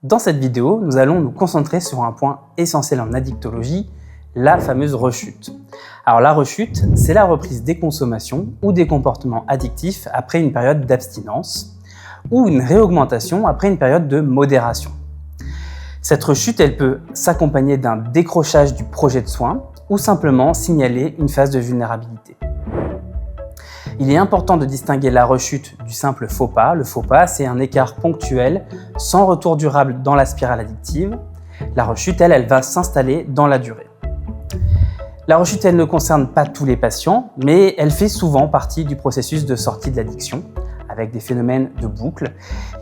Dans cette vidéo, nous allons nous concentrer sur un point essentiel en addictologie, la fameuse rechute. Alors la rechute, c'est la reprise des consommations ou des comportements addictifs après une période d'abstinence ou une réaugmentation après une période de modération. Cette rechute, elle peut s'accompagner d'un décrochage du projet de soin ou simplement signaler une phase de vulnérabilité. Il est important de distinguer la rechute du simple faux pas. Le faux pas, c'est un écart ponctuel sans retour durable dans la spirale addictive. La rechute, elle va s'installer dans la durée. La rechute, elle ne concerne pas tous les patients, mais elle fait souvent partie du processus de sortie de l'addiction, avec des phénomènes de boucle.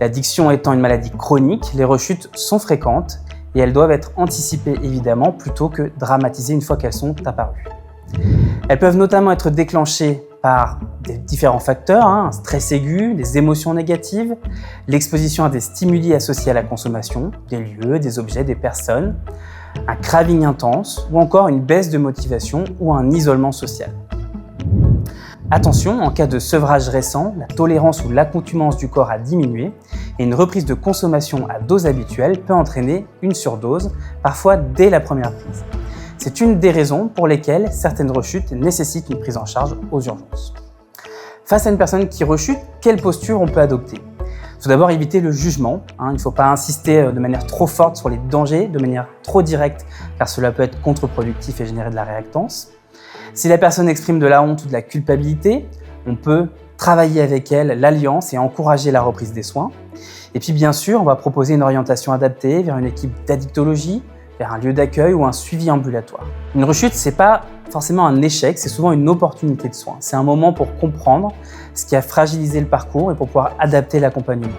L'addiction étant une maladie chronique, les rechutes sont fréquentes et elles doivent être anticipées évidemment plutôt que dramatisées une fois qu'elles sont apparues. Elles peuvent notamment être déclenchées par des différents facteurs, un stress aigu, des émotions négatives, l'exposition à des stimuli associés à la consommation, des lieux, des objets, des personnes, un craving intense ou encore une baisse de motivation ou un isolement social. Attention, en cas de sevrage récent, la tolérance ou l'accoutumance du corps a diminué et une reprise de consommation à dose habituelle peut entraîner une surdose, parfois dès la première prise. C'est une des raisons pour lesquelles certaines rechutes nécessitent une prise en charge aux urgences. Face à une personne qui rechute, quelle posture on peut adopter ? Tout d'abord, éviter le jugement. Il ne faut pas insister de manière trop forte sur les dangers, de manière trop directe, car cela peut être contre-productif et générer de la réactance. Si la personne exprime de la honte ou de la culpabilité, on peut travailler avec elle l'alliance et encourager la reprise des soins. Et puis bien sûr, on va proposer une orientation adaptée vers une équipe d'addictologie, vers un lieu d'accueil ou un suivi ambulatoire. Une rechute, c'est pas forcément un échec, c'est souvent une opportunité de soin. C'est un moment pour comprendre ce qui a fragilisé le parcours et pour pouvoir adapter l'accompagnement.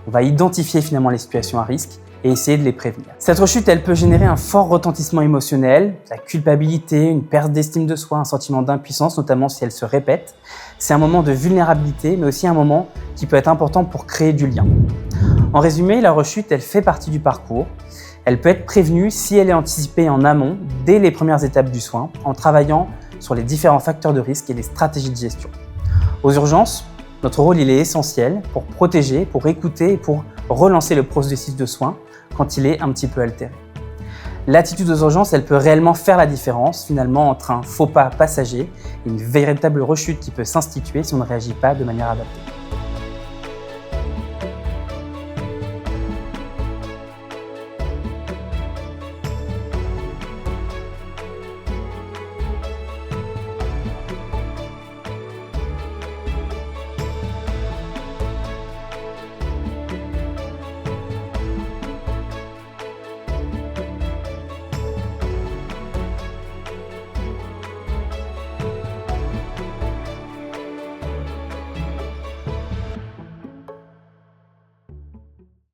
On va identifier finalement les situations à risque et essayer de les prévenir. Cette rechute, elle peut générer un fort retentissement émotionnel, la culpabilité, une perte d'estime de soi, un sentiment d'impuissance, notamment si elle se répète. C'est un moment de vulnérabilité, mais aussi un moment qui peut être important pour créer du lien. En résumé, la rechute, elle fait partie du parcours. Elle peut être prévenue si elle est anticipée en amont, dès les premières étapes du soin, en travaillant sur les différents facteurs de risque et les stratégies de gestion. Aux urgences, notre rôle il est essentiel pour protéger, pour écouter et pour relancer le processus de soin quand il est un petit peu altéré. L'attitude aux urgences, elle peut réellement faire la différence finalement entre un faux pas passager et une véritable rechute qui peut s'instituer si on ne réagit pas de manière adaptée.